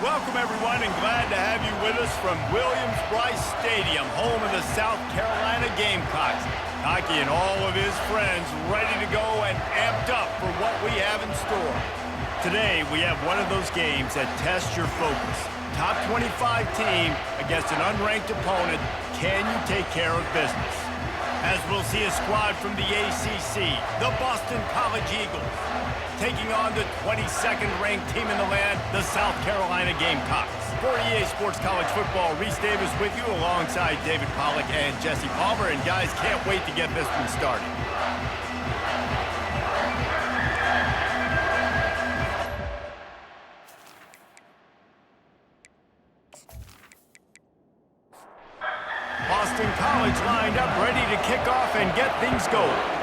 Welcome, everyone, and glad to have you with us from Williams-Brice Stadium, home of the South Carolina Gamecocks. Hockey and all of his friends ready to go and amped up for what we have in store. Today, we have one of those games that tests your focus. Top 25 team against an unranked opponent. Can you take care of business? As we'll see a squad from the ACC, the Boston College Eagles, taking on the 22nd ranked team in the land, the South Carolina Gamecocks. For EA Sports College Football, Reese Davis with you alongside David Pollack and Jesse Palmer. And guys, can't wait to get this one started. Boston College lined up, ready to kick off and get things going.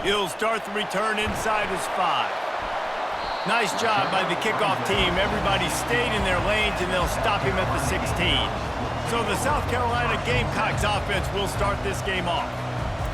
He'll start the return inside his 5. Nice job by the kickoff team. Everybody stayed in their lanes, and they'll stop him at the 16. So the South Carolina Gamecocks offense will start this game off.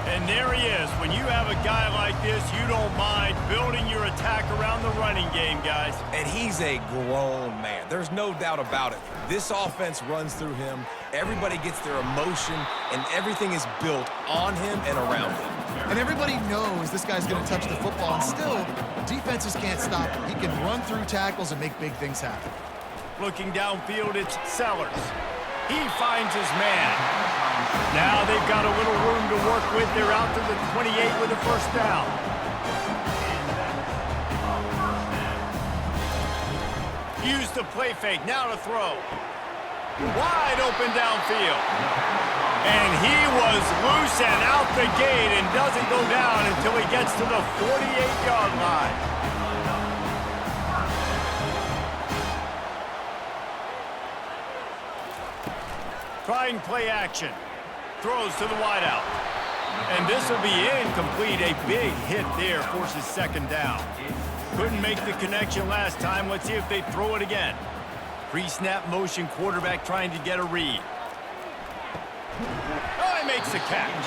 And there he is. When you have a guy like this, you don't mind building your attack around the running game, guys. And he's a grown man. There's no doubt about it. This offense runs through him. Everybody gets their emotion, and everything is built on him and around him. And everybody knows this guy's going to touch the football, and still, defenses can't stop him. He can run through tackles and make big things happen. Looking downfield, it's Sellers. He finds his man. Now they've got a little room to work with. They're out to the 28 with a first down. Use the play fake. Now to throw. Wide open downfield. And he was loose and out the gate and doesn't go down until he gets to the 48-yard line. Trying play action. Throws to the wideout. And this will be incomplete. A big hit there forces second down. Couldn't make the connection last time. Let's see if they throw it again. Pre-snap motion, quarterback trying to get a read. Oh, he makes the catch.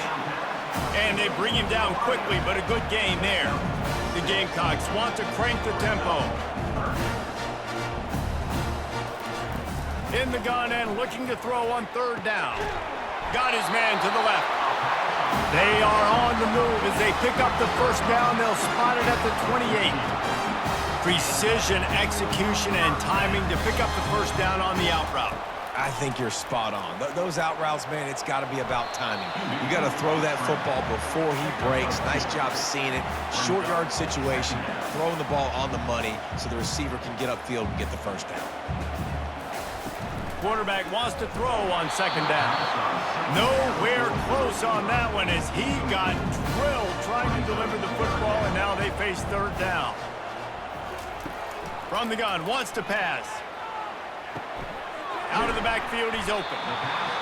And they bring him down quickly, but a good gain there. The Gamecocks want to crank the tempo. In the gun and looking to throw on third down. Got his man to the left. They are on the move as they pick up the first down. They'll spot it at the 28. Precision, execution, and timing to pick up the first down on the out route. I think you're spot on. Those out routes, man, it's got to be about timing. You got to throw that football before he breaks. Nice job seeing it. Short yard situation, throwing the ball on the money so the receiver can get upfield and get the first down. Quarterback wants to throw on second down. Nowhere close on that one as he got drilled trying to deliver the football, and now they face third down. From the gun, wants to pass. Out of the backfield, he's open.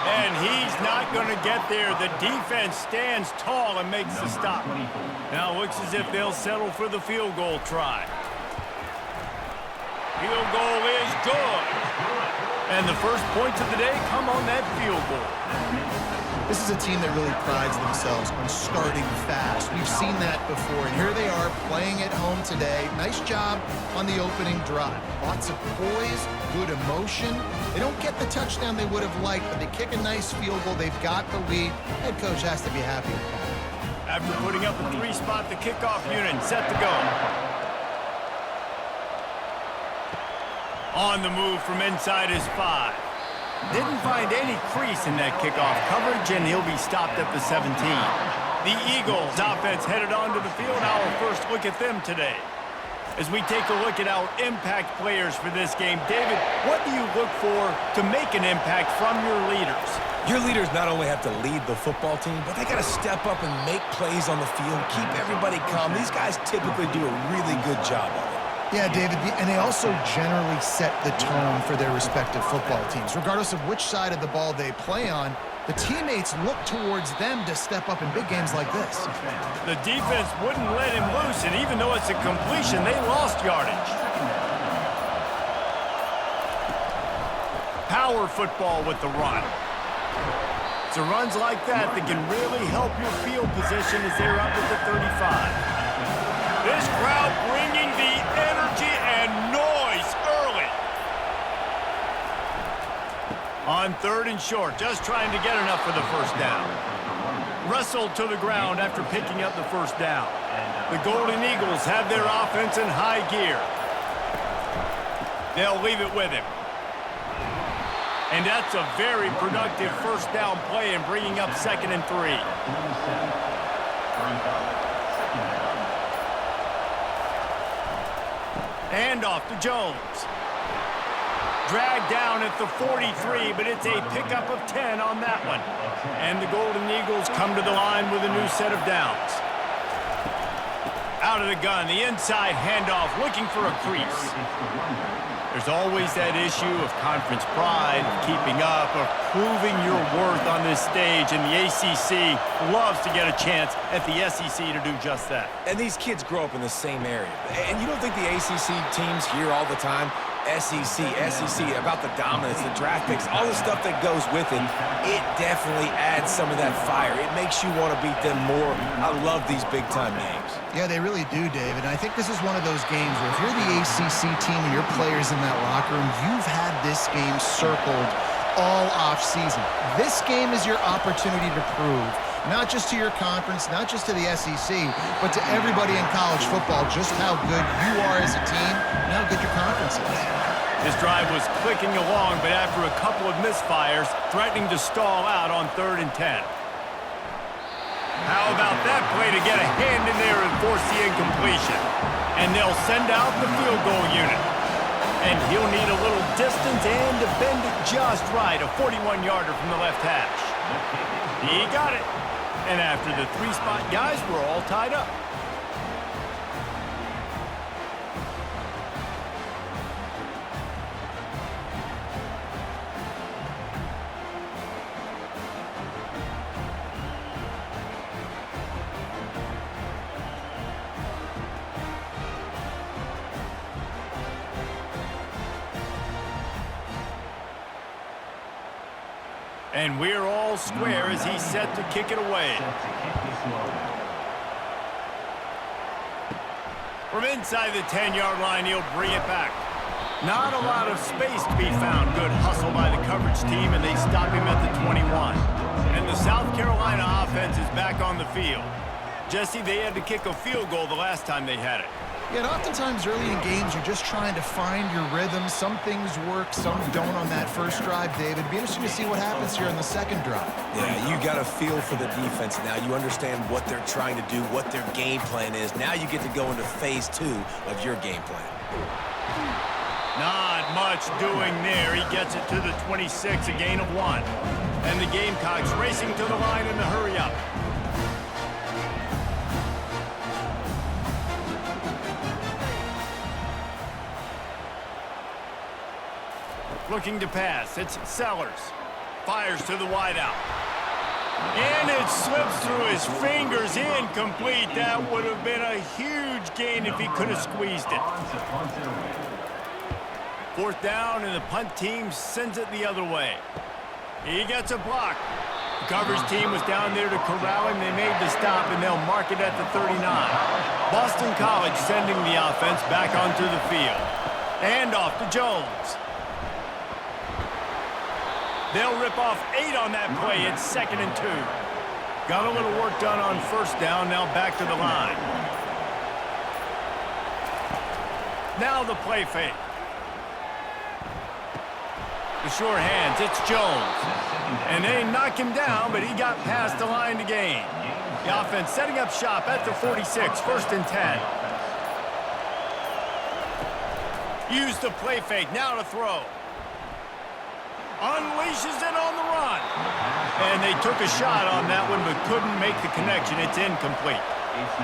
And he's not going to get there. The defense stands tall and makes the stop. Now looks as if they'll settle for the field goal try. Field goal is good. And the first points of the day come on that field goal. This is a team that really prides themselves on starting fast. We've seen that before, and here they are playing at home today. Nice job on the opening drive. Lots of poise, good emotion. They don't get the touchdown they would have liked, but they kick a nice field goal. They've got the lead. Head coach has to be happy with that. After putting up a 3-spot, the kickoff unit set to go. On the move from inside his 5. Didn't find any crease in that kickoff coverage, and he'll be stopped at the 17. The Eagles offense headed onto the field. Our first look at them today. As we take a look at our impact players for this game, David, what do you look for to make an impact from your leaders? Your leaders not only have to lead the football team, but they got to step up and make plays on the field, keep everybody calm. These guys typically do a really good job of it. Yeah, David, and they also generally set the tone for their respective football teams. Regardless of which side of the ball they play on, the teammates look towards them to step up in big games like this. The defense wouldn't let him loose, and even though it's a completion, they lost yardage. Power football with the run. It's runs like that that can really help your field position as they're up at the 35. This crowd bringing the energy On 3rd and short, just trying to get enough for the first down. Wrestled to the ground after picking up the first down. The Golden Eagles have their offense in high gear. They'll leave it with him. And that's a very productive first down play in bringing up 2nd and 3. And off to Jones. Dragged down at the 43, but it's a pickup of 10 on that one. And the Golden Eagles come to the line with a new set of downs. Out of the gun, the inside handoff, looking for a crease. There's always that issue of conference pride, of keeping up, of proving your worth on this stage, and the ACC loves to get a chance at the SEC to do just that. And these kids grow up in the same area. And you don't think the ACC teams hear all the time, SEC, about the dominance, the draft picks, all the stuff that goes with it. It definitely adds some of that fire. It makes you want to beat them more. I love these big-time games. Yeah, they really do, David. And I think this is one of those games where if you're the ACC team and your players in that locker room, you've had this game circled all off-season. This game is your opportunity to prove, not just to your conference, not just to the SEC, but to everybody in college football, just how good you are as a team and how good your conference is. This drive was clicking along, but after a couple of misfires, threatening to stall out on 3rd and 10. How about that play to get a hand in there and force the incompletion? And they'll send out the field goal unit. And he'll need a little distance and to bend it just right, a 41-yarder from the left hash. He got it. And after the 3-spot guys were all tied up. And we're all square as he's set to kick it away. From inside the 10-yard line, he'll bring it back. Not a lot of space to be found. Good hustle by the coverage team, and they stop him at the 21. And the South Carolina offense is back on the field. Jesse, they had to kick a field goal the last time they had it. Yeah, and oftentimes early in games, you're just trying to find your rhythm. Some things work, some don't on that first drive, David. It'd be interesting to see what happens here on the second drive. Yeah, you got a feel for the defense now. You understand what they're trying to do, what their game plan is. Now you get to go into phase 2 of your game plan. Not much doing there. He gets it to the 26, a gain of 1. And the Gamecocks racing to the line in the hurry-up. Looking to pass. It's Sellers. Fires to the wideout. And it slips through his fingers. Incomplete. That would have been a huge gain if he could have squeezed it. 4th down, and the punt team sends it the other way. He gets a block. The coverage team was down there to corral him. They made the stop, and they'll mark it at the 39. Boston College sending the offense back onto the field. And off to Jones. They'll rip off 8 on that play. It's 2nd and 2. Got a little work done on 1st down. Now back to the line. Now the play fake. The sure hands. It's Jones. And they knock him down, but he got past the line to gain. The offense setting up shop at the 46. 1st and 10. Use the play fake. Now to throw. Unleashes it on the run. And they took a shot on that one, but couldn't make the connection. It's incomplete.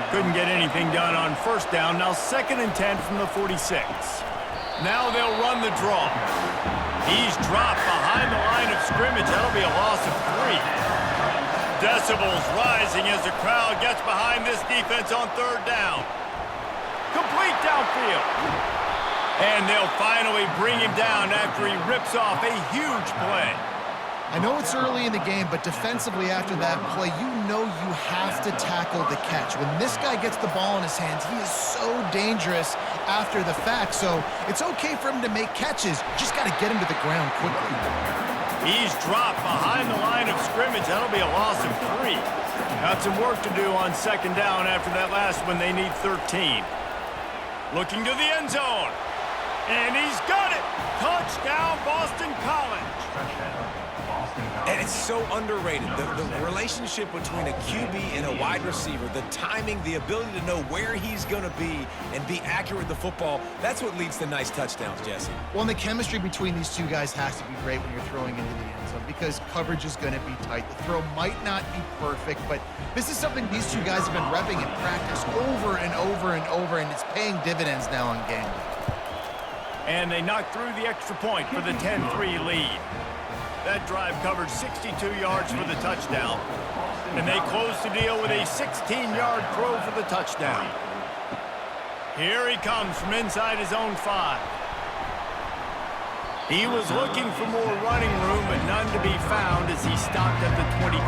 Couldn't get anything done on 1st down. Now 2nd and 10 from the 46. Now they'll run the draw. He's dropped behind the line of scrimmage. That'll be a loss of 3. Decibels rising as the crowd gets behind this defense on 3rd down. Complete downfield. And they'll finally bring him down after he rips off a huge play. I know it's early in the game, but defensively after that play, you know you have to tackle the catch. When this guy gets the ball in his hands, he is so dangerous after the fact. So it's okay for him to make catches. You just got to get him to the ground quickly. He's dropped behind the line of scrimmage. That'll be a loss of 3. Got some work to do on second down after that last one. They need 13. Looking to the end zone. And he's got it. Touchdown, Boston College. And it's so underrated. The relationship between a QB and a wide receiver, the timing, the ability to know where he's going to be and be accurate with the football, that's what leads to nice touchdowns, Jesse. Well, and the chemistry between these two guys has to be great when you're throwing into the end zone because coverage is going to be tight. The throw might not be perfect, but this is something these two guys have been repping in practice over and over and over, and it's paying dividends now on game day. And they knocked through the extra point for the 10-3 lead. That drive covered 62 yards for the touchdown. And they closed the deal with a 16-yard throw for the touchdown. Here he comes from inside his own 5. He was looking for more running room, but none to be found as he stopped at the 23.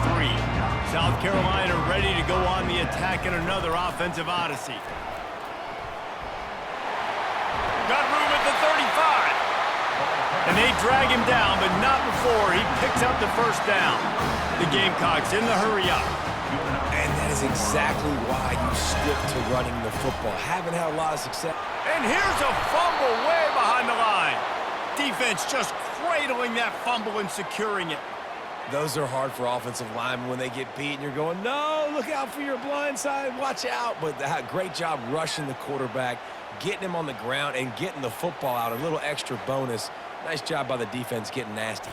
South Carolina ready to go on the attack in another offensive odyssey. Got room at the 35. And they drag him down, but not before he picks up the first down. The Gamecocks in the hurry up. And that is exactly why you stick to running the football. Haven't had a lot of success. And here's a fumble way behind the line. Defense just cradling that fumble and securing it. Those are hard for offensive linemen when they get beat and you're going, no, look out for your blind side, watch out. But great job rushing the quarterback, getting him on the ground, and getting the football out. A little extra bonus. Nice job by the defense getting nasty.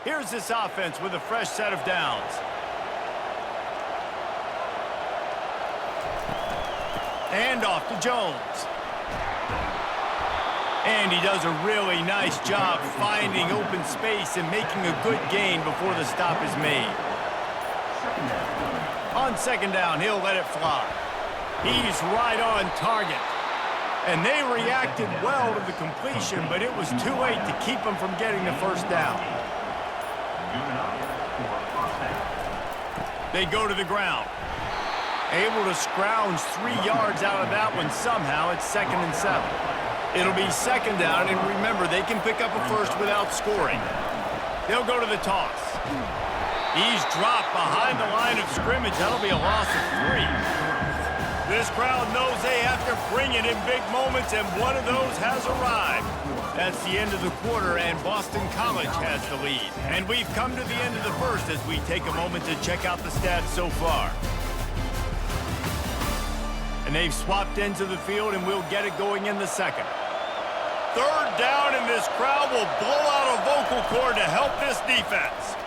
Here's this offense with a fresh set of downs. And off to Jones. And he does a really nice job finding open space and making a good gain before the stop is made. On second down, he'll let it fly. He's right on target. And they reacted well to the completion, but it was too late to keep him from getting the first down. They go to the ground. Able to scrounge 3 yards out of that one somehow. It's 2nd and 7. It'll be second down, and remember, they can pick up a first without scoring. They'll go to the toss. He's dropped behind the line of scrimmage. That'll be a loss of 3. This crowd knows they have to bring it in big moments, and one of those has arrived. That's the end of the quarter, and Boston College has the lead. And we've come to the end of the first as we take a moment to check out the stats so far. And they've swapped ends of the field, and we'll get it going in the second. Third down, and this crowd will blow out a vocal cord to help this defense.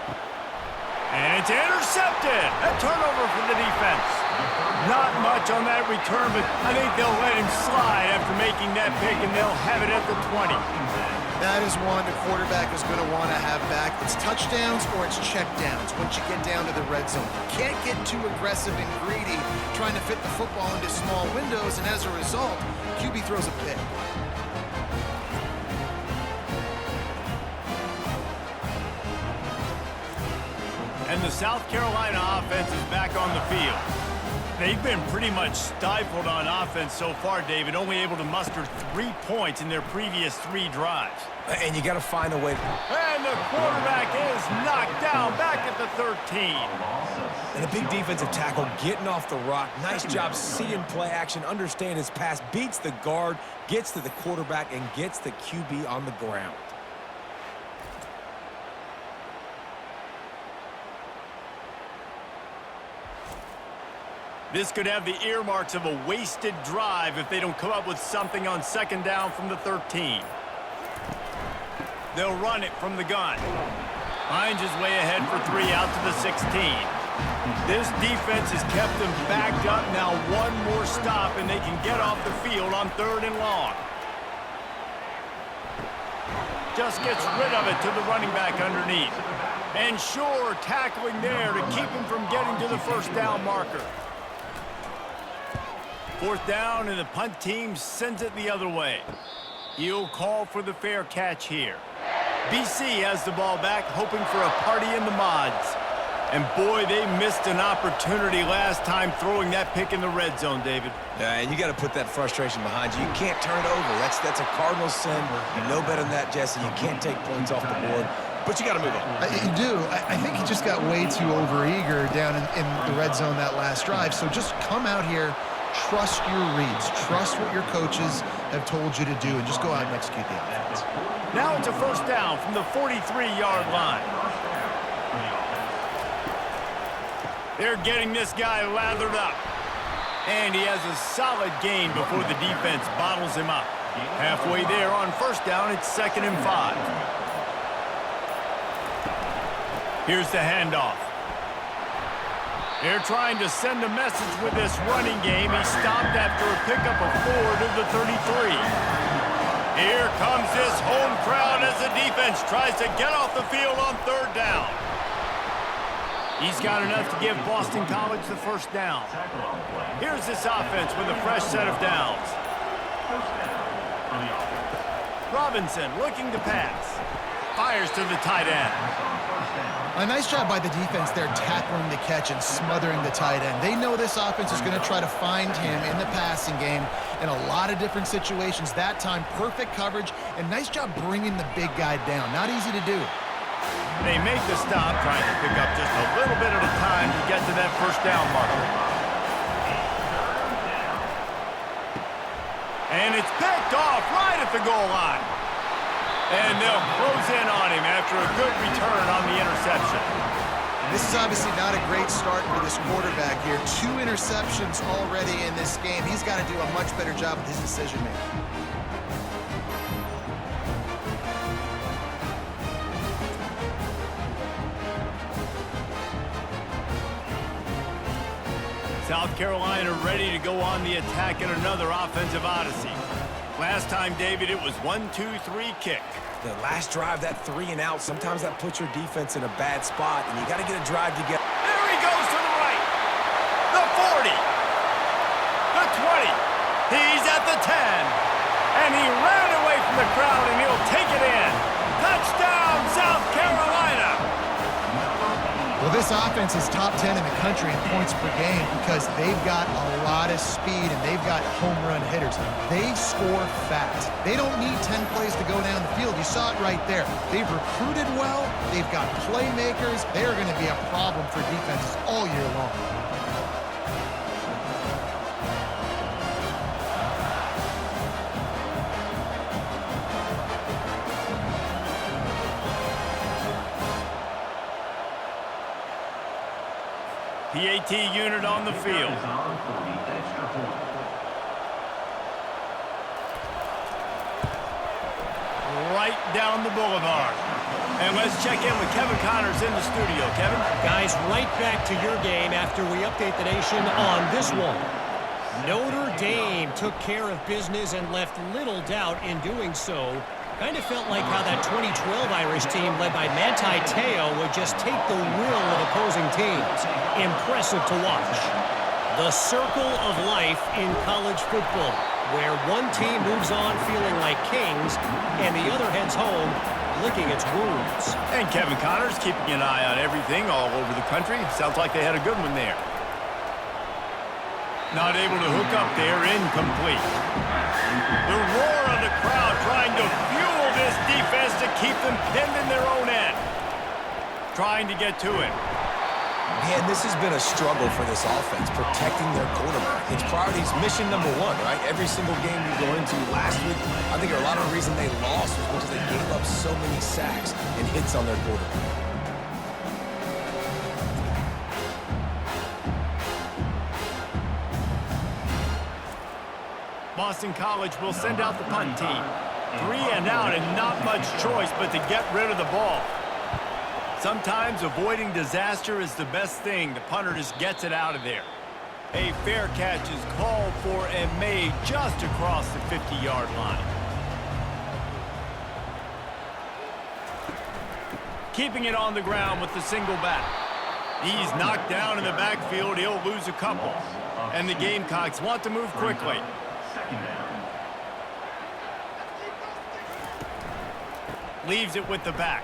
And it's intercepted. A turnover for the defense. Not much on that return, but I think they'll let him slide after making that pick, and they'll have it at the 20. That is one the quarterback is going to want to have back. It's touchdowns or it's checkdowns once you get down to the red zone. You can't get too aggressive and greedy trying to fit the football into small windows, and as a result, QB throws a pick. And the South Carolina offense is back on the field. They've been pretty much stifled on offense so far, David, only able to muster 3 points in their previous 3 drives. And you got to find a way. And the quarterback is knocked down back at the 13. And a big defensive tackle getting off the rock. Nice job seeing play action, understand his pass, beats the guard, gets to the quarterback, and gets the QB on the ground. This could have the earmarks of a wasted drive if they don't come up with something on second down from the 13. They'll run it from the gun. Hines is way ahead for 3 out to the 16. This defense has kept them backed up. Now one more stop, and they can get off the field on 3rd and long. Just gets rid of it to the running back underneath. And sure, tackling there to keep him from getting to the first down marker. 4th down, and the punt team sends it the other way. He'll call for the fair catch here. BC has the ball back, hoping for a party in the mods. And boy, they missed an opportunity last time throwing that pick in the red zone, David. Yeah, and you got to put that frustration behind you. You can't turn it over. That's a cardinal sin. You know better than that, Jesse. You can't take points off the board. But you got to move on. You do. I think he just got way too overeager down in the red zone that last drive. So just come out here, trust your reads, trust what your coaches have told you to do, and just go out and execute the offense. Now it's a first down from the 43-yard line. They're getting this guy lathered up. And he has a solid gain before the defense bottles him up. Halfway there on first down, it's 2nd and 5. Here's the handoff. They're trying to send a message with this running game. He stopped after a pickup of 4 to the 33. Here comes this home crowd as the defense tries to get off the field on 3rd down. He's got enough to give Boston College the first down. Here's this offense with a fresh set of downs. Robinson looking to pass. Fires to the tight end. A nice job by the defense there, tackling the catch and smothering the tight end. They know this offense is going to try to find him in the passing game in a lot of different situations. That time, perfect coverage, and nice job bringing the big guy down. Not easy to do. They make the stop, trying to pick up just a little bit at a time to get to that first down marker. And it's picked off right at the goal line. And they'll close in on him after a good return on the interception. This is obviously not a great start for this quarterback here. 2 interceptions already in this game. He's got to do a much better job with his decision-making. South Carolina ready to go on the attack in another offensive odyssey. Last time, David, it was 1-2-3 kick. The last drive, that 3 and out, sometimes that puts your defense in a bad spot, and you got to get a drive together. There he goes to the right. The 40. The 20. He's at the 10. And he ran away from the crowd, and he'll take it in. Touchdown, South Carolina. Well, this offense is top 10 in the country in points per game because they've got a lot of speed and they've got home run hitters. They score fast. They don't need 10 plays to go down the field. You saw it right there. They've recruited well. They've got playmakers. They're going to be a problem for defenses all year long. PAT unit on the field. Right down the boulevard. And let's check in with Kevin Connors in the studio. Kevin? Guys, right back to your game after we update the nation on this one. Notre Dame took care of business and left little doubt in doing so. Kind of felt like how that 2012 Irish team led by Manti Te'o would just take the will of opposing teams. Impressive to watch. The circle of life in college football, where one team moves on feeling like kings and the other heads home licking its wounds. And Kevin Connors keeping an eye on everything all over the country. Sounds like they had a good one there. Not able to hook up there, incomplete. The roar of the crowd trying to fuel this defense to keep them pinned in their own end. Trying to get to it. Man, this has been a struggle for this offense, protecting their quarterback. It's priorities, mission number 1, right? Every single game we go into last week, I think a lot of the reason they lost was because they gave up so many sacks and hits on their quarterback. Boston College will send out the punt team. 3 and out and not much choice but to get rid of the ball. Sometimes avoiding disaster is the best thing. The punter just gets it out of there. A fair catch is called for and made just across the 50-yard line. Keeping it on the ground with the single back. He's knocked down in the backfield. He'll lose a couple. And the Gamecocks want to move quickly. Leaves it with the back.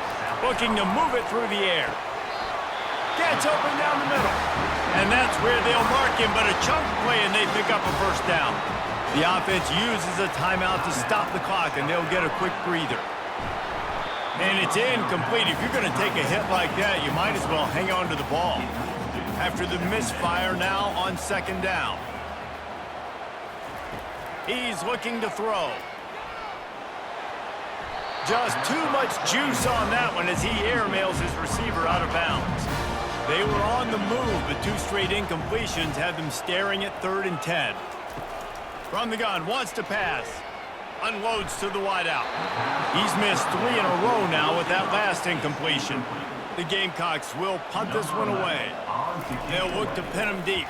Looking to move it through the air. Gets open down the middle. And that's where they'll mark him, but a chunk play and they pick up a first down. The offense uses a timeout to stop the clock, and they'll get a quick breather. And it's incomplete. If you're going to take a hit like that, you might as well hang on to the ball. After the misfire, now on second down. He's looking to throw. Just too much juice on that one as he airmails his receiver out of bounds. They were on the move, but two straight incompletions had them staring at 3rd and 10. From the gun, wants to pass. Unloads to the wideout. He's missed 3 in a row now with that last incompletion. The Gamecocks will punt this one away. They'll look to pin him deep.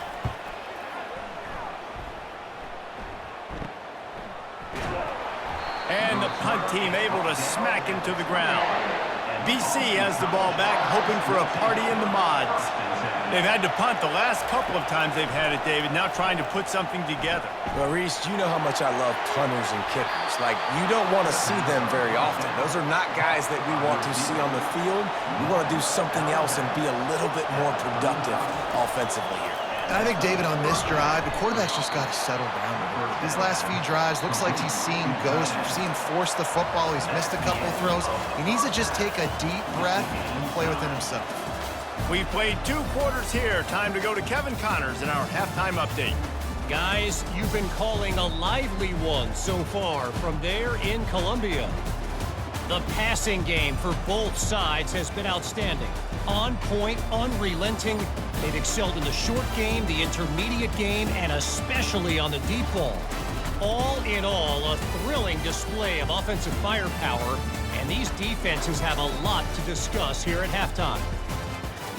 And the punt team able to smack him to the ground. BC has the ball back, hoping for a party in the mods. They've had to punt the last couple of times they've had it, David, now trying to put something together. Well, Reese, you know how much I love punters and kickers. Like, you don't want to see them very often. Those are not guys that we want to see on the field. We want to do something else and be a little bit more productive offensively here. And I think, David, on this drive, the quarterback's just got to settle down. His last few drives, looks like he's seeing ghosts. We've seen him force the football. He's missed a couple of throws. He needs to just take a deep breath and play within himself. We've played 2 quarters here. Time to go to Kevin Connors in our halftime update. Guys, you've been calling a lively one so far from there in Columbia. The passing game for both sides has been outstanding. On point, unrelenting. They've excelled in the short game, the intermediate game, and especially on the deep ball. All in all, a thrilling display of offensive firepower, and these defenses have a lot to discuss here at halftime.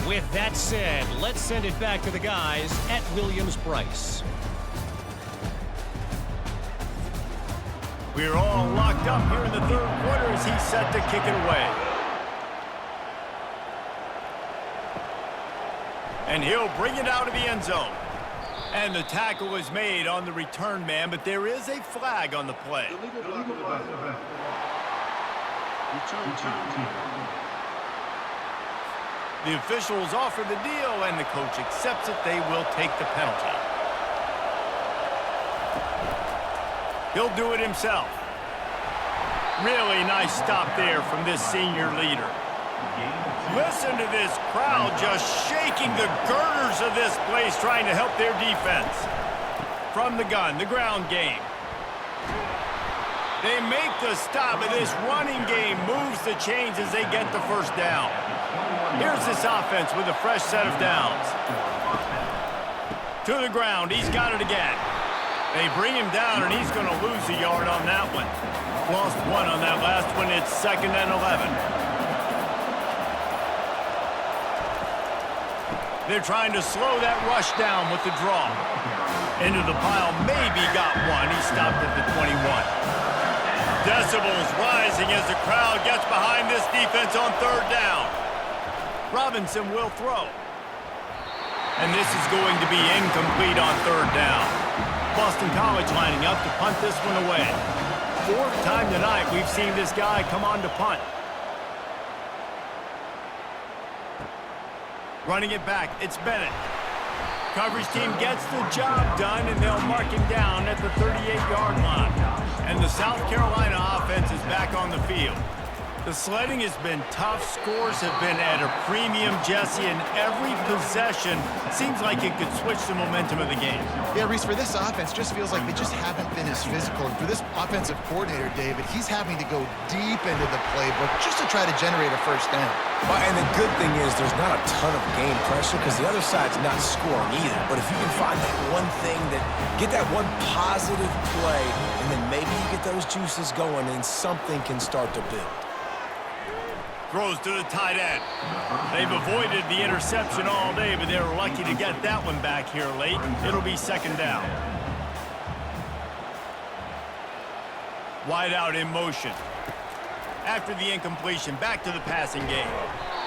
With that said, let's send it back to the guys at Williams-Brice. We're all locked up here in the 3rd quarter as he's set to kick it away. And he'll bring it out of the end zone. And the tackle is made on the return man, but there is a flag on the play. The officials offer the deal, and the coach accepts it. They will take the penalty. He'll do it himself. Really nice stop there from this senior leader. Listen to this crowd just shaking the girders of this place, trying to help their defense. From the gun, the ground game. They make the stop, and this running game moves the chains as they get the first down. Here's this offense with a fresh set of downs. To the ground, he's got it again. They bring him down, and he's going to lose a yard on that one. Lost 1 on that last one. It's 2nd and 11. They're trying to slow that rush down with the draw. Into the pile, maybe got one. He stopped at the 21. Decibels rising as the crowd gets behind this defense on 3rd down. Robinson will throw. And this is going to be incomplete on 3rd down. Boston College lining up to punt this one away. 4th time tonight we've seen this guy come on to punt. Running it back, it's Bennett. Coverage team gets the job done, and they'll mark him down at the 38-yard line. And the South Carolina offense is back on the field. The sledding has been tough. Scores have been at a premium, Jesse, and every possession seems like it could switch the momentum of the game. Yeah, Reese, for this offense, just feels like they just haven't been as physical. And for this offensive coordinator, David, he's having to go deep into the playbook just to try to generate a first down. Well, and the good thing is there's not a ton of game pressure because the other side's not scoring either. But if you can find that one thing, get that one positive play, and then maybe you get those juices going and something can start to build. Throws to the tight end. They've avoided the interception all day, but they were lucky to get that one back here late. It'll be 2nd down. Wide out in motion. After the incompletion, back to the passing game.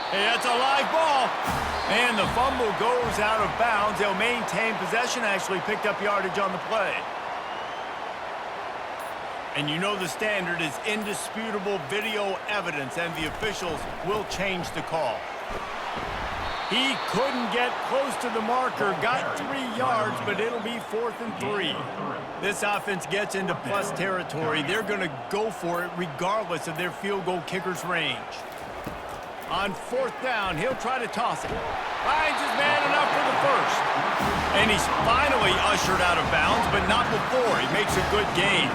Hey, that's a live ball. And the fumble goes out of bounds. They'll maintain possession, actually picked up yardage on the play. And you know the standard is indisputable video evidence, and the officials will change the call. He couldn't get close to the marker, got 3 yards, but it'll be 4th and 3. This offense gets into plus territory. They're going to go for it regardless of their field goal kicker's range. On 4th down, he'll try to toss it. Finds his man enough for the first. And he's finally ushered out of bounds, but not before. He makes a good gain.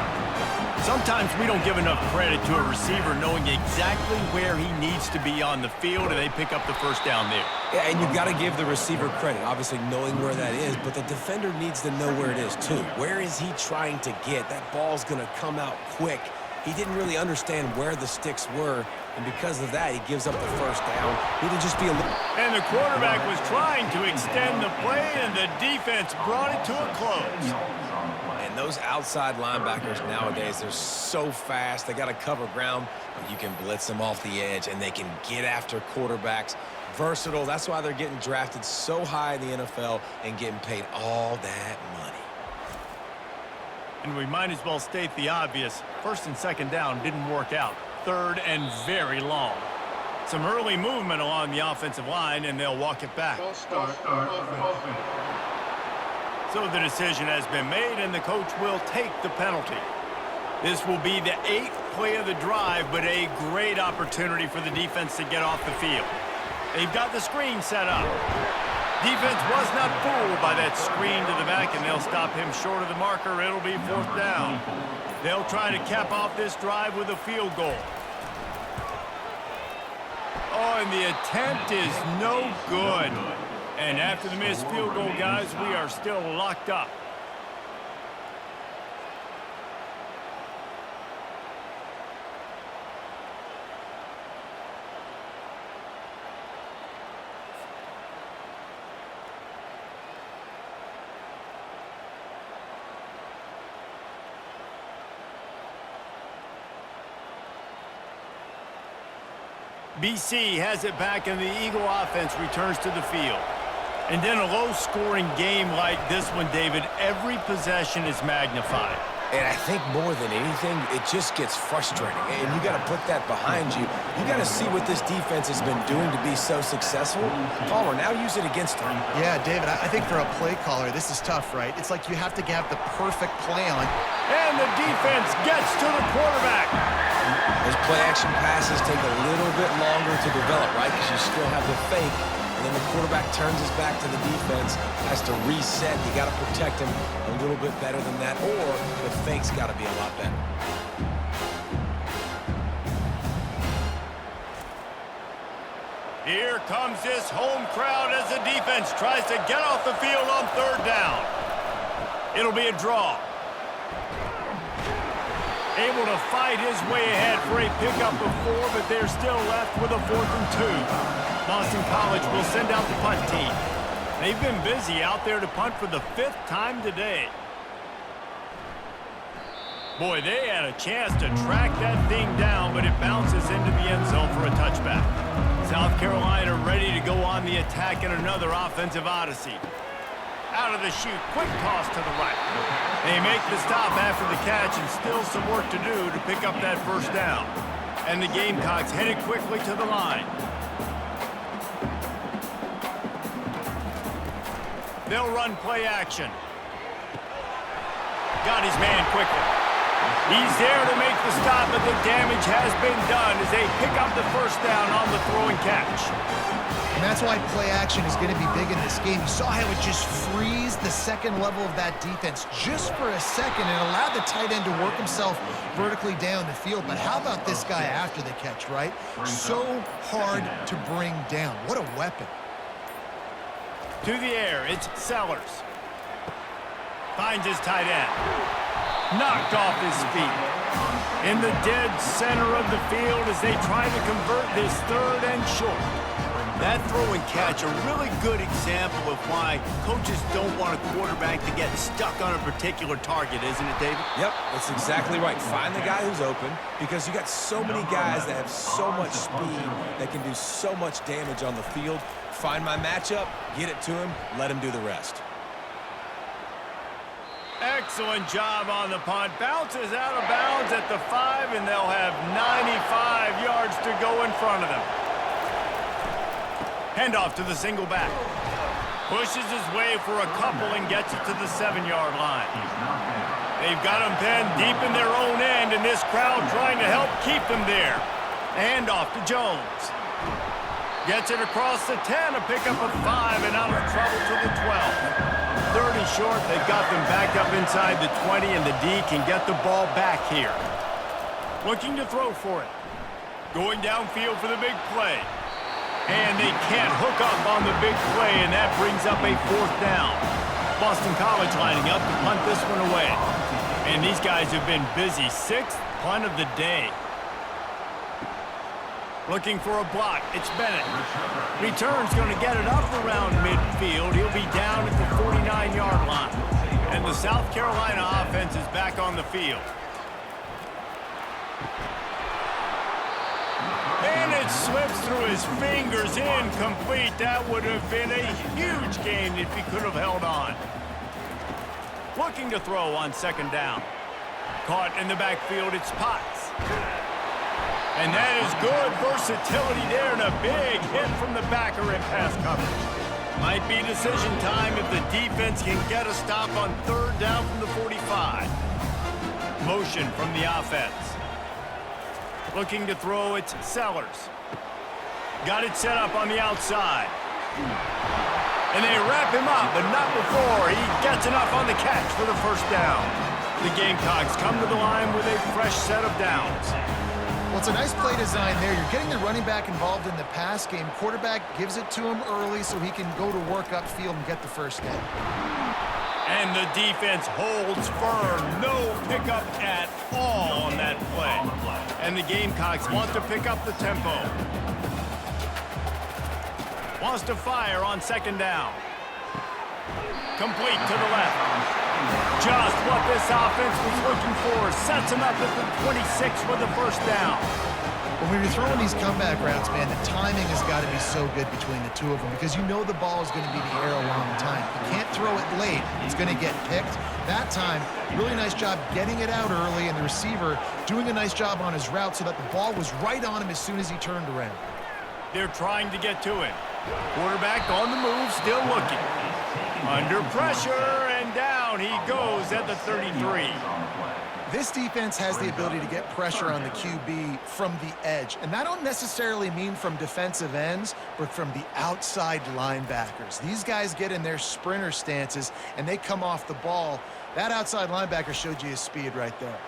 Sometimes we don't give enough credit to a receiver knowing exactly where he needs to be on the field, and they pick up the first down there. Yeah, and you've got to give the receiver credit, obviously knowing where that is, but the defender needs to know where it is too. Where is he trying to get? That ball's going to come out quick. He didn't really understand where the sticks were, and because of that, he gives up the first down. It'll just be a little... And the quarterback was trying to extend the play, and the defense brought it to a close. And those outside linebackers nowadays, they're so fast. They got to cover ground, but you can blitz them off the edge, and they can get after quarterbacks. Versatile. That's why they're getting drafted so high in the NFL and getting paid all that money. And we might as well state the obvious. 1st and 2nd down didn't work out. 3rd and very long. Some early movement along the offensive line, and they'll walk it back. So the decision has been made, and the coach will take the penalty. This will be the 8th play of the drive, but a great opportunity for the defense to get off the field. They've got the screen set up. Defense was not fooled by that screen to the back, and they'll stop him short of the marker. It'll be 4th down. They'll try to cap off this drive with a field goal. Oh, and the attempt is no good. And after the missed field goal, guys, we are still locked up. BC has it back, and the Eagle offense returns to the field. And in a low-scoring game like this one, David, every possession is magnified. And I think more than anything, it just gets frustrating. And you got to put that behind you. You got to see what this defense has been doing to be so successful. Caller, now use it against them. Yeah, David, I think for a play caller, this is tough, right? It's like you have to have the perfect play on. And the defense gets to the quarterback. Those play-action passes take a little bit longer to develop, right? Because you still have the fake. And then the quarterback turns his back to the defense, has to reset. You got to protect him a little bit better than that, or the fake's got to be a lot better. Here comes this home crowd as the defense tries to get off the field on 3rd down. It'll be a draw. Able to fight his way ahead for a pickup of 4, but they're still left with a 4th and 2. Boston College will send out the punt team. They've been busy out there to punt for the 5th time today. Boy, they had a chance to track that thing down, but it bounces into the end zone for a touchback. South Carolina ready to go on the attack in another offensive odyssey. Out of the chute, quick toss to the right. They make the stop after the catch, and still some work to do to pick up that 1st down. And the Gamecocks headed quickly to the line. They'll run play action. Got his man quickly. He's there to make the stop, but the damage has been done as they pick up the 1st down on the throw and catch. And that's why play action is going to be big in this game. You saw how it just frees the second level of that defense just for a second and allowed the tight end to work himself vertically down the field. But how about this guy after the catch, right? So hard to bring down. What a weapon. To the air, it's Sellers. Finds his tight end. Knocked off his feet. In the dead center of the field as they try to convert this 3rd and short. That throw and catch, a really good example of why coaches don't want a quarterback to get stuck on a particular target, isn't it, David? Yep, that's exactly right. Find the guy who's open, because you got so many guys that have so much speed that can do so much damage on the field. Find my matchup, get it to him, let him do the rest. Excellent job on the punt. Bounces out of bounds at the 5, and they'll have 95 yards to go in front of them. Handoff to the single back. Pushes his way for a couple and gets it to the 7-yard line. They've got him pinned deep in their own end, and this crowd trying to help keep them there. Handoff to Jones. Gets it across the 10 to pick up a 5 and out of trouble to the 12. 30 short, they've got them backed up inside the 20, and the D can get the ball back here. Looking to throw for it. Going downfield for the big play. And they can't hook up on the big play, and that brings up a 4th down. Boston College lining up to punt this one away. And these guys have been busy. 6th punt of the day. Looking for a block. It's Bennett. Return's going to get it up around midfield. He'll be down at the 49-yard line. And the South Carolina offense is back on the field. And it slips through his fingers, incomplete. That would have been a huge gain if he could have held on. Looking to throw on 2nd down. Caught in the backfield, it's Potts. And that is good versatility there, and a big hit from the backer in pass coverage. Might be decision time if the defense can get a stop on 3rd down from the 45. Motion from the offense. Looking to throw, it's Sellers. Got it set up on the outside. And they wrap him up, but not before he gets enough on the catch for the 1st down. The Gamecocks come to the line with a fresh set of downs. Well, it's a nice play design there. You're getting the running back involved in the pass game. Quarterback gives it to him early so he can go to work upfield and get the 1st down. And the defense holds firm. No pickup at all on that play. And the Gamecocks want to pick up the tempo. Wants to fire on 2nd down. Complete to the left. Just what this offense was looking for. Sets him up at the 26 for the 1st down. When you're throwing these comeback routes, man, the timing has got to be so good between the two of them because you know the ball is going to be in the air a long time. You can't throw it late. It's going to get picked. That time, really nice job getting it out early, and the receiver doing a nice job on his route so that the ball was right on him as soon as he turned around. They're trying to get to it. Quarterback on the move, still looking. Under pressure, and down he goes at the 33. This defense has the ability to get pressure on the QB from the edge. And that don't necessarily mean from defensive ends, but from the outside linebackers. These guys get in their sprinter stances, and they come off the ball. That outside linebacker showed you his speed right there.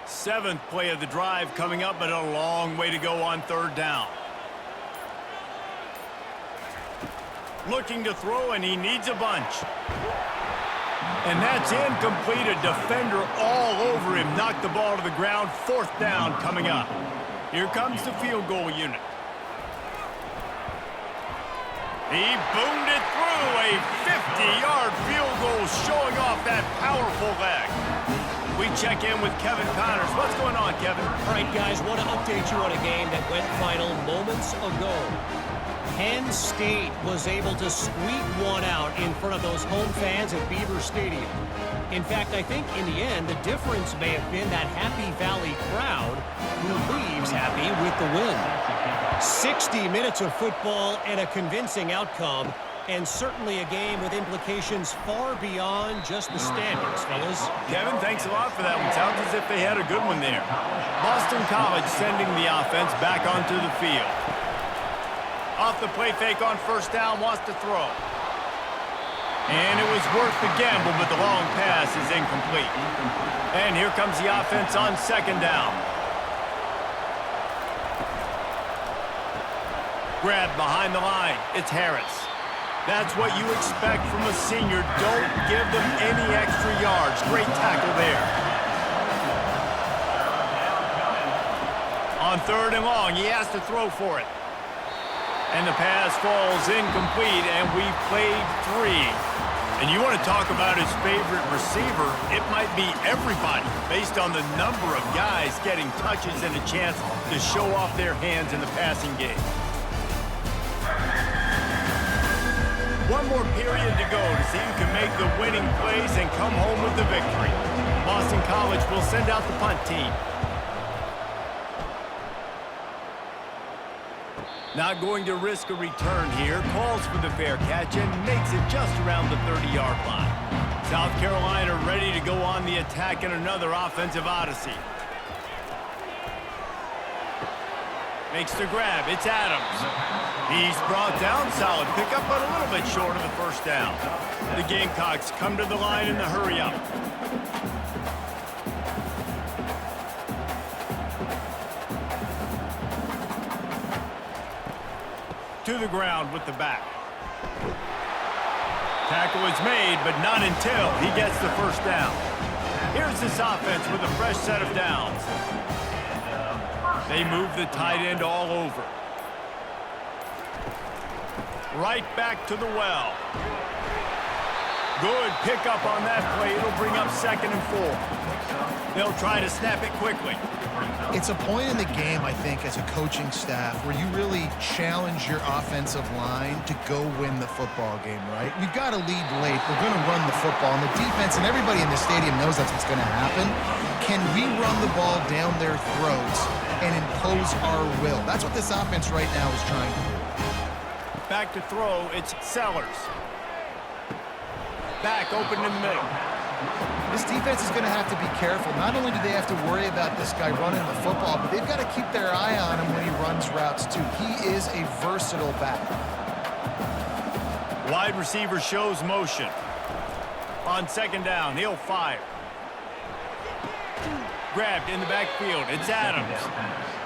7th play of the drive coming up, but a long way to go on 3rd down. Looking to throw, and he needs a bunch. And that's incomplete. A defender all over him. Knocked the ball to the ground. 4th down coming up. Here comes the field goal unit. He boomed it through. A 50-yard field goal showing off that powerful leg. We check in with Kevin Connors. What's going on, Kevin? All right, guys, want to update you on a game that went final moments ago. Penn State was able to squeak one out in front of those home fans at Beaver Stadium. In fact, I think in the end, the difference may have been that Happy Valley crowd who leaves happy with the win. 60 minutes of football and a convincing outcome, and certainly a game with implications far beyond just the standings, fellas. Kevin, thanks a lot for that one. Sounds as if they had a good one there. Boston College sending the offense back onto the field. Off the play fake on 1st down, wants to throw. And it was worth the gamble, but the long pass is incomplete. And here comes the offense on 2nd down. Grab behind the line. It's Harris. That's what you expect from a senior. Don't give them any extra yards. Great tackle there. On 3rd and long, he has to throw for it. And the pass falls incomplete, and we've played 3. And you want to talk about his favorite receiver, it might be everybody based on the number of guys getting touches and a chance to show off their hands in the passing game. 1 one more period to go to see who can make the winning plays and come home with the victory. Boston College will send out the punt team. Not going to risk a return here. Calls for the fair catch and makes it just around the 30-yard line. South Carolina ready to go on the attack in another offensive odyssey. Makes the grab. It's Adams. He's brought down. Solid pickup, but a little bit short of the first down. The Gamecocks come to the line in the hurry-up. To the ground with the back. Tackle is made, but not until he gets the first down. Here's this offense with a fresh set of downs. They move the tight end all over. Right back to the well. Good pickup on that play. It'll bring up 2nd and 4. They'll try to snap it quickly. It's a point in the game, I think, as a coaching staff where you really challenge your offensive line to go win the football game, right? You've got to lead late. We're going to run the football. And the defense and everybody in the stadium knows that's what's going to happen. Can we run the ball down their throats and impose our will? That's what this offense right now is trying to do. Back to throw, it's Sellers. Back open in the middle. This defense is going to have to be careful. Not only do they have to worry about this guy running the football, but they've got to keep their eye on him when he runs routes too. He is a versatile back. Wide receiver shows motion. On 2nd down, he'll fire. Grabbed in the backfield. It's Adams.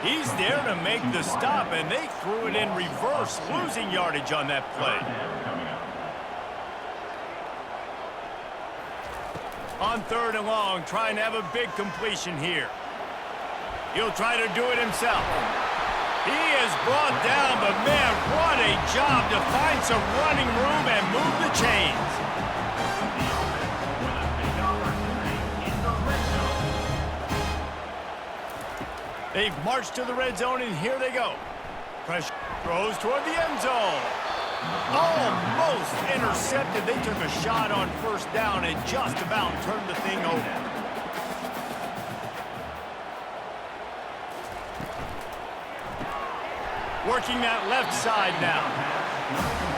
He's there to make the stop, and they threw it in reverse, losing yardage on that play. On 3rd and long, trying to have a big completion here. He'll try to do it himself. He is brought down, but man, what a job to find some running room and move the chains. They've marched to the red zone, and here they go. Pressure throws toward the end zone. Almost intercepted. They took a shot on 1st down and just about turned the thing over. Working that left side now.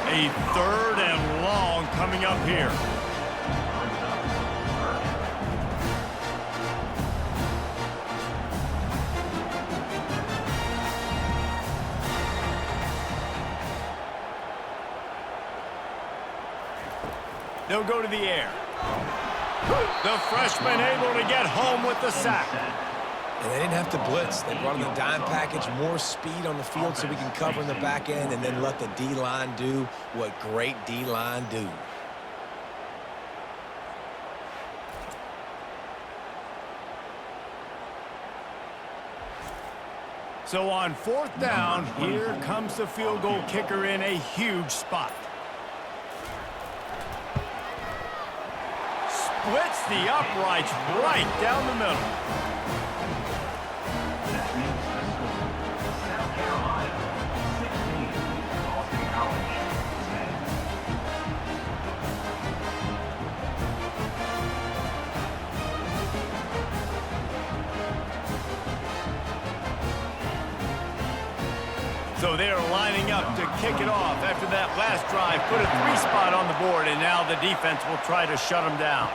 A 3rd and long coming up here. They'll go to the air. The freshman able to get home with the sack. And they didn't have to blitz. They brought in the dime package, more speed on the field so we can cover in the back end and then let the D-line do what great D-line do. So on 4th down, here comes the field goal kicker in a huge spot. Splits the uprights right down the middle. So they are lining up to kick it off after that last drive. Put a 3-spot on the board, and now the defense will try to shut them down.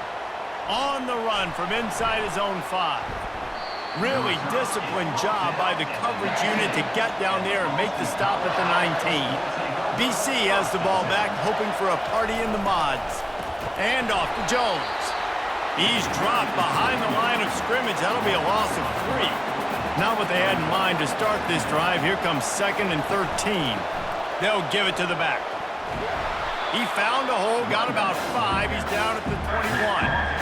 On the run from inside his own 5. Really disciplined job by the coverage unit to get down there and make the stop at the 19. BC has the ball back, hoping for a party in the mods. And off to Jones. He's dropped behind the line of scrimmage. That'll be a loss of 3. Not what they had in mind to start this drive. Here comes 2nd and 13. They'll give it to the back. He found a hole, got about 5. He's down at the 21.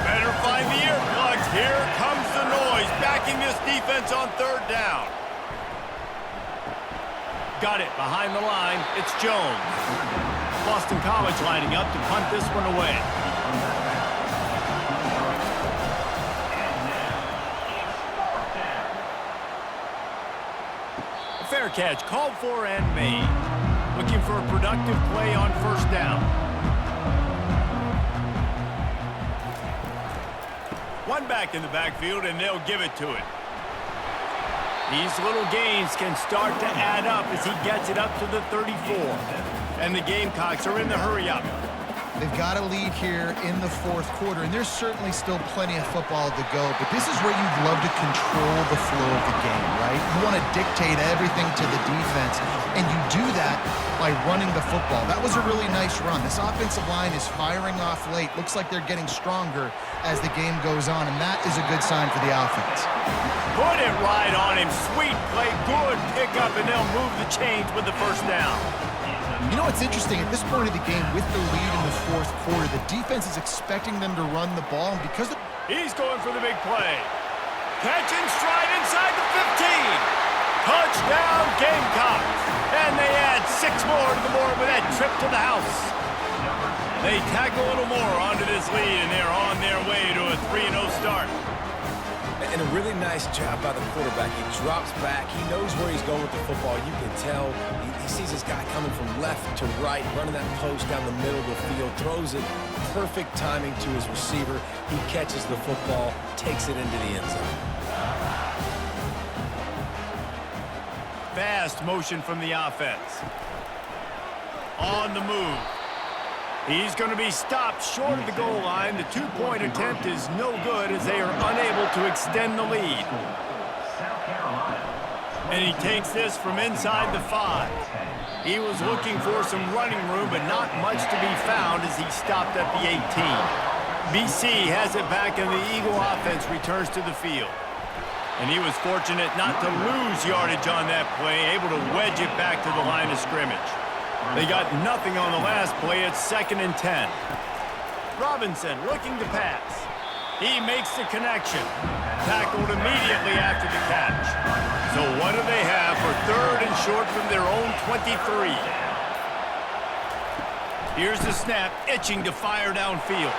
Better find the earplugs. Here comes the noise, backing this defense on 3rd down. Got it behind the line. It's Jones. Boston College lining up to punt this one away. Fair catch called for and made. looking for a productive play on first down. One back in the backfield, and they'll give it to it. These little gains can start to add up as he gets it up to the 34. And the Gamecocks are in the hurry-up. They've got a lead here in the fourth quarter, and there's certainly still plenty of football to go, but this is where you'd love to control the flow of the game, right? You want to dictate everything to the defense, and you do that by running the football. That was a really nice run. This offensive line is firing off late. Looks like they're getting stronger as the game goes on, and that is a good sign for the offense. Put it right on him. Sweet play, good pickup, and they'll move the chains with the first down. You know what's interesting? At this point of the game, with the lead in the fourth quarter, the defense is expecting them to run the ball, and because he's going for the big play. Catch and stride inside the 15. Touchdown, Gamecocks. And they add 6 more to the board with that trip to the house. They tack a little more onto this lead, and they're on their way to a 3-0 start. And a really nice job by the quarterback. He drops back. He knows where he's going with the football. You can tell he sees this guy coming from left to right, running that post down the middle of the field, throws it, perfect timing to his receiver. He catches the football, takes it into the end zone. Fast motion from the offense. On the move. He's going to be stopped short of the goal line. The 2-point attempt is no good as they are unable to extend the lead. And he takes this from inside the 5. He was looking for some running room, but not much to be found as he stopped at the 18. BC has it back, and the Eagle offense returns to the field. And he was fortunate not to lose yardage on that play, able to wedge it back to the line of scrimmage. They got nothing on the last play. It's 2nd and 10. Robinson looking to pass. He makes the connection. Tackled immediately after the catch. So what do they have for 3rd and short from their own 23? Here's the snap, itching to fire downfield.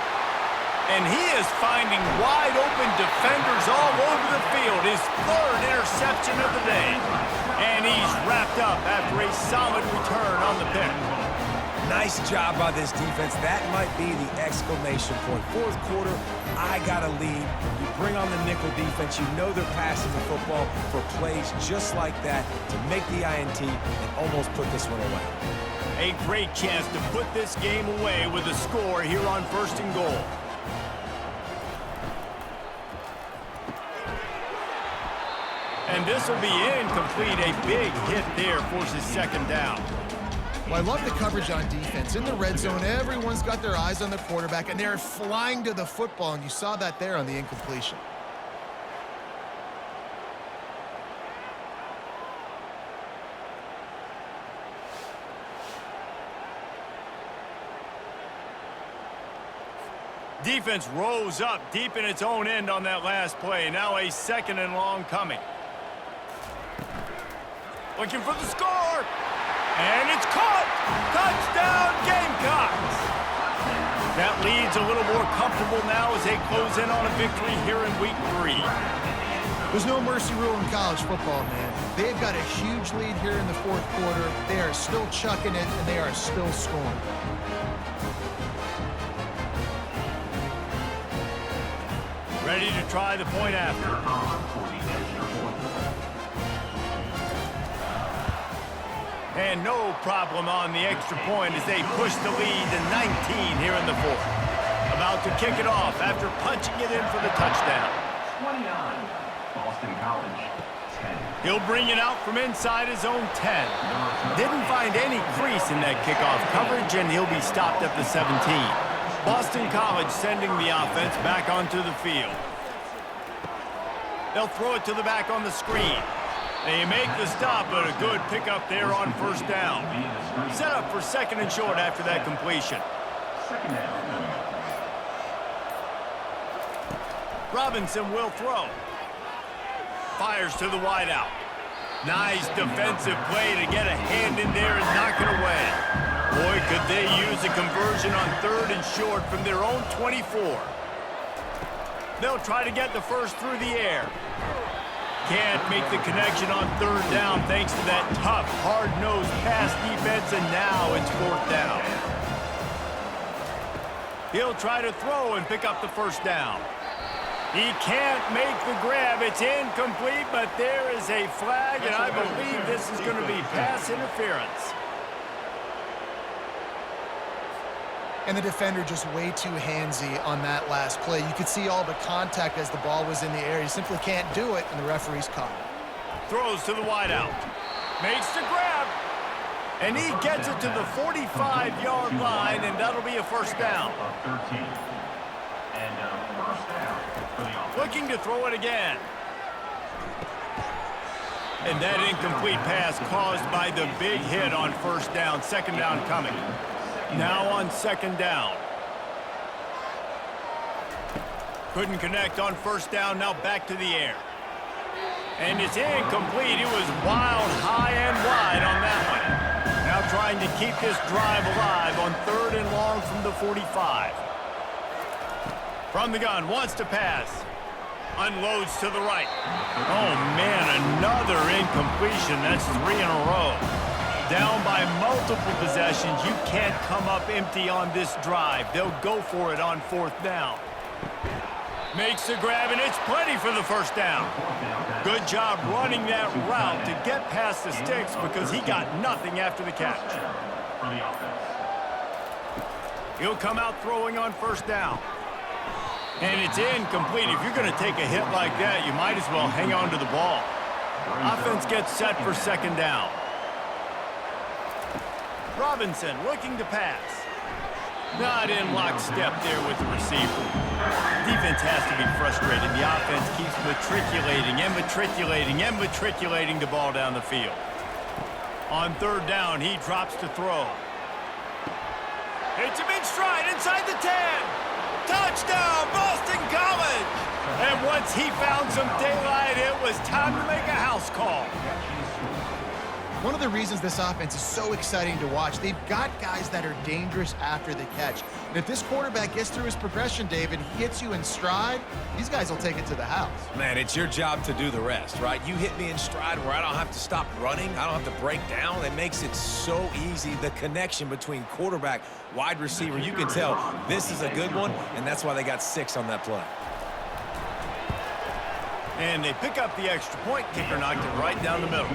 And he is finding wide open defenders all over the field. His 3rd interception of the day. And he's wrapped up after a solid return on the pick. Nice job by this defense. That might be the exclamation point. Fourth quarter, I got a lead. You bring on the nickel defense. You know they're passing the football for plays just like that to make the INT and almost put this one away. A great chance to put this game away with a score here on 1st and goal. And this will be incomplete. A big hit there forces 2nd down. Well, I love the coverage on defense. In the red zone, everyone's got their eyes on the quarterback, and they're flying to the football, and you saw that there on the incompletion. Defense rose up deep in its own end on that last play. Now a 2nd and long coming. Looking for the score. And it's caught. Touchdown, Gamecocks. That lead's a little more comfortable now as they close in on a victory here in week 3. There's no mercy rule in college football, man. They've got a huge lead here in the fourth quarter. They are still chucking it, and they are still scoring. Ready to try the point after. And no problem on the extra point as they push the lead to 19 here in the 4th. About to kick it off after punching it in for the touchdown. 29, Boston College, 10. He'll bring it out from inside his own 10. Didn't find any crease in that kickoff coverage, and he'll be stopped at the 17. Boston College sending the offense back onto the field. They'll throw it to the back on the screen. They make the stop, but a good pickup there on 1st down. Set up for 2nd and short after that completion. Robinson will throw. Fires to the wideout. Nice defensive play to get a hand in there and knock it away. Boy, could they use a conversion on 3rd and short from their own 24. They'll try to get the first through the air. Can't make the connection on third down thanks to that tough, hard-nosed pass defense, and now it's fourth down. He'll try to throw and pick up the first down. He can't make the grab. It's incomplete, but there is a flag, and I believe this is going to be pass interference. And the defender just way too handsy on that last play. You could see all the contact as the ball was in the air. He simply can't do it, and the referee's caught it. Throws to the wideout. Makes the grab. And he gets it to the 45-yard line, and that'll be a first down. Looking to throw it again. And that incomplete pass caused by the big hit on first down. Second down coming. Now on second down. Couldn't connect on first down. Now back to the air. And it's incomplete. It was wild, high and wide on that one. Now trying to keep this drive alive on third and long from the 45. From the gun, wants to pass. Unloads to the right. Oh, man, another incompletion. That's 3 in a row. Down by multiple possessions. You can't come up empty on this drive. They'll go for it on fourth down. Makes the grab, and it's plenty for the first down. Good job running that route to get past the sticks because he got nothing after the catch. He'll come out throwing on first down. And it's incomplete. If you're going to take a hit like that, you might as well hang on to the ball. Offense gets set for second down. Robinson looking to pass. Not in lockstep there with the receiver. Defense has to be frustrated. The offense keeps matriculating the ball down the field. On third down, he drops to throw. Hits him in stride inside the 10. Touchdown, Boston College! And once he found some daylight, it was time to make a house call. One of the reasons this offense is so exciting to watch, they've got guys that are dangerous after the catch. And if this quarterback gets through his progression, David, he hits you in stride, these guys will take it to the house. Man, it's your job to do the rest, right? You hit me in stride where I don't have to stop running. I don't have to break down. It makes it so easy. The connection between quarterback, wide receiver, you can tell this is a good one, and that's why they got 6 on that play. And they pick up the extra point. Kicker knocked it right down the middle.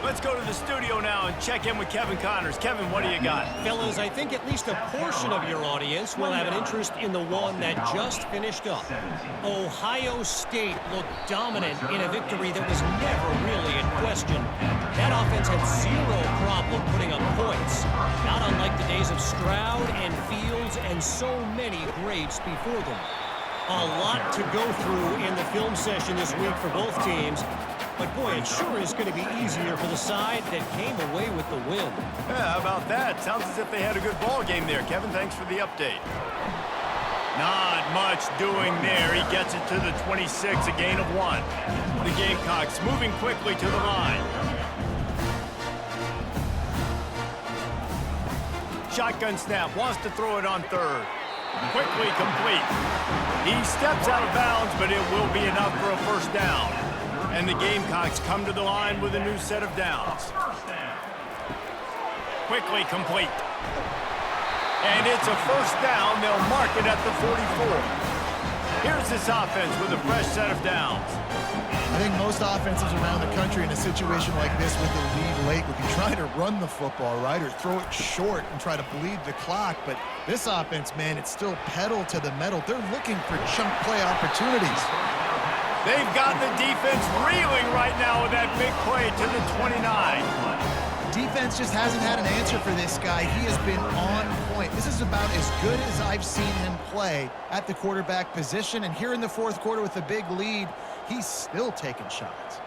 Let's go to the studio now and check in with Kevin Connors. Kevin, what do you got? Fellas, I think at least a portion of your audience will have an interest in the one that just finished up. Ohio State looked dominant in a victory that was never really in question. That offense had zero problem putting up points, not unlike the days of Stroud and Fields and so many greats before them. A lot to go through in the film session this week for both teams. But, boy, it sure is going to be easier for the side that came away with the win. Yeah, how about that? Sounds as if they had a good ball game there. Kevin, thanks for the update. Not much doing there. He gets it to the 26, a gain of 1. The Gamecocks moving quickly to the line. Shotgun snap, wants to throw it on third. Quickly complete. He steps out of bounds, but it will be enough for a first down. And the Gamecocks come to the line with a new set of downs. Quickly complete. And it's a first down. They'll mark it at the 44. Here's this offense with a fresh set of downs. I think most offenses around the country in a situation like this with the lead late would be trying to run the football, right, or throw it short and try to bleed the clock. But this offense, man, it's still pedal to the metal. They're looking for chunk play opportunities. They've got the defense reeling right now with that big play to the 29. Defense just hasn't had an answer for this guy. He has been on point. This is about as good as I've seen him play at the quarterback position. And here in the fourth quarter with a big lead, he's still taking shots.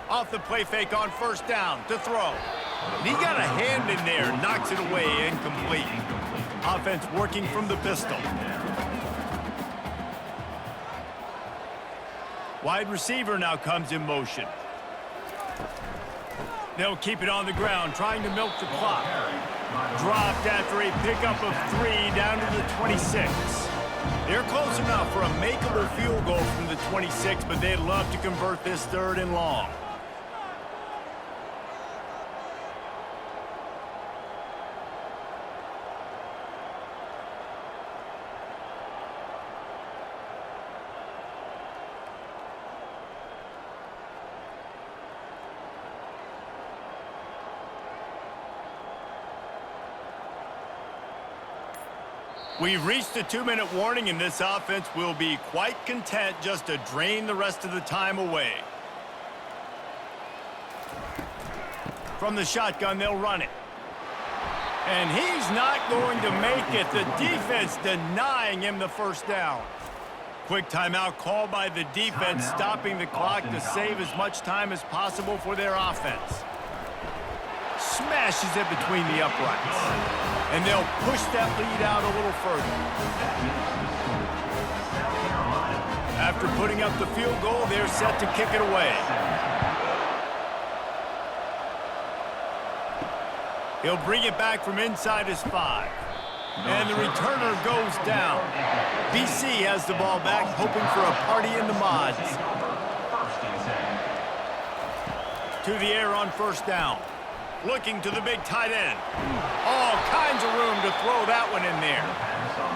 Off the play fake on first down to throw. And he got a hand in there, knocks it away, incomplete. Offense working from the pistol. Wide receiver now comes in motion. They'll keep it on the ground, trying to milk the clock. Dropped after a pickup of 3 down to the 26. They're close enough for a makeable field goal from the 26, but they'd love to convert this 3rd and long. We've reached the 2-minute warning, and this offense will be quite content just to drain the rest of the time away. From the shotgun, they'll run it. And he's not going to make it. The defense denying him the first down. Quick timeout called by the defense, stopping the clock to save as much time as possible for their offense. Smashes it between the uprights. And they'll push that lead out a little further. After putting up the field goal, they're set to kick it away. He'll bring it back from inside his 5. And the returner goes down. BC has the ball back, hoping for a party in the mods. To the air on first down. Looking to the big tight end. All kinds of room to throw that one in there.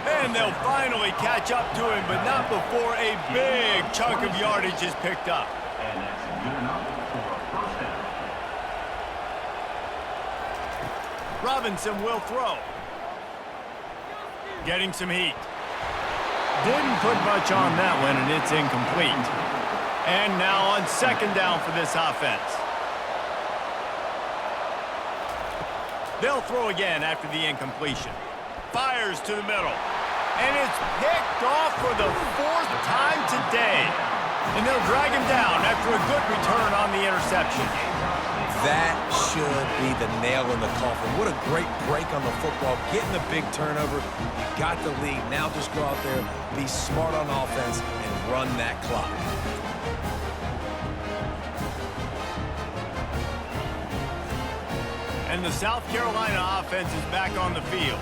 And they'll finally catch up to him, but not before a big chunk of yardage is picked up. And that's good enough for a first down. Robinson will throw. Getting some heat. Didn't put much on that one, and it's incomplete. And now on second down for this offense. They'll throw again after the incompletion. Fires to the middle. And it's picked off for the 4th time today. And they'll drag him down after a good return on the interception. That should be the nail in the coffin. What a great break on the football. Getting the big turnover. You got the lead. Now just go out there, be smart on offense, and run that clock. And the South Carolina offense is back on the field.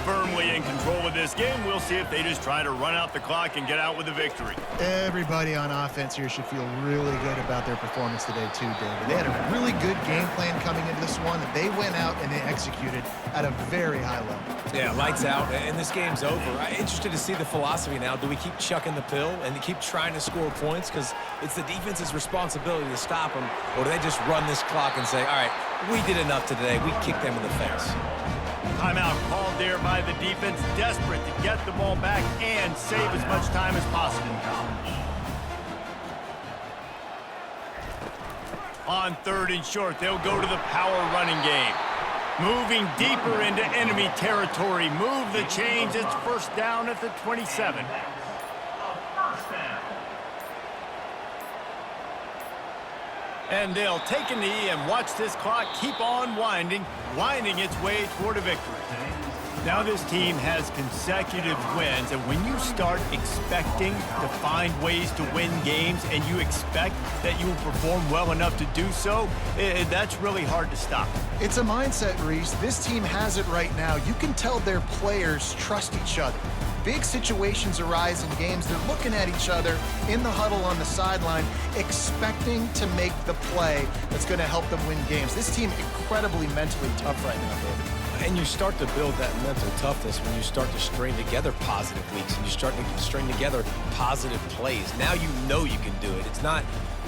Firmly in control of this game. We'll see if they just try to run out the clock and get out with a victory. Everybody on offense here should feel really good about their performance today too, David. They had a really good game plan coming into this one. They went out and they executed at a very high level. Yeah, lights out, and this game's over. I'm interested to see the philosophy now. Do we keep chucking the pill and keep trying to score points? Because it's the defense's responsibility to stop them. Or do they just run this clock and say, all right, we did enough today. We kicked them in the face. Timeout called there by the defense, desperate to get the ball back and save as much time as possible. On 3rd and short, they'll go to the power running game. Moving deeper into enemy territory. Move the chains. It's first down at the 27. And they'll take a knee and watch this clock keep on winding its way toward a victory. Now this team has consecutive wins, and when you start expecting to find ways to win games and you expect that you will perform well enough to do so, that's really hard to stop. It's a mindset, Reese. This team has it right now. You can tell their players trust each other. Big situations arise in games. They're looking at each other in the huddle on the sideline, expecting to make the play that's going to help them win games. This team incredibly mentally tough right now, David. And you start to build that mental toughness when you start to string together positive weeks and you start to string together positive plays. Now you know you can do it. It's not,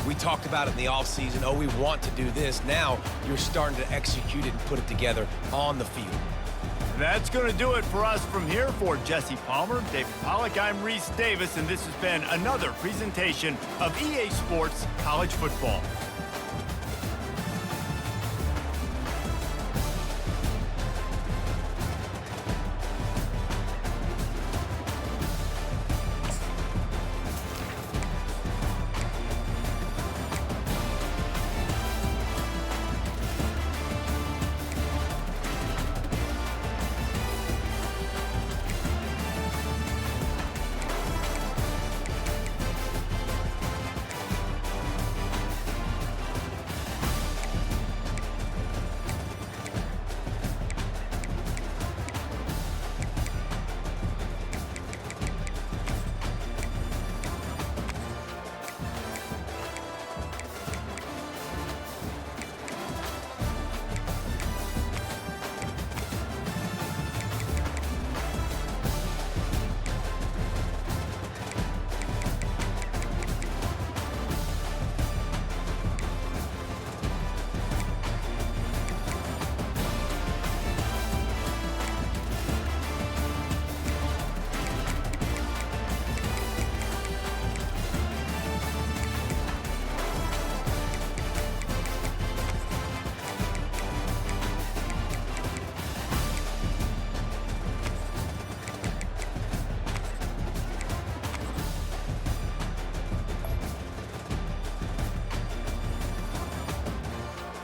we talked about it in the offseason, oh, we want to do this. Now you're starting to execute it and put it together on the field. That's going to do it for us from here. For Jesse Palmer, David Pollack, I'm Reese Davis, and this has been another presentation of EA Sports College Football.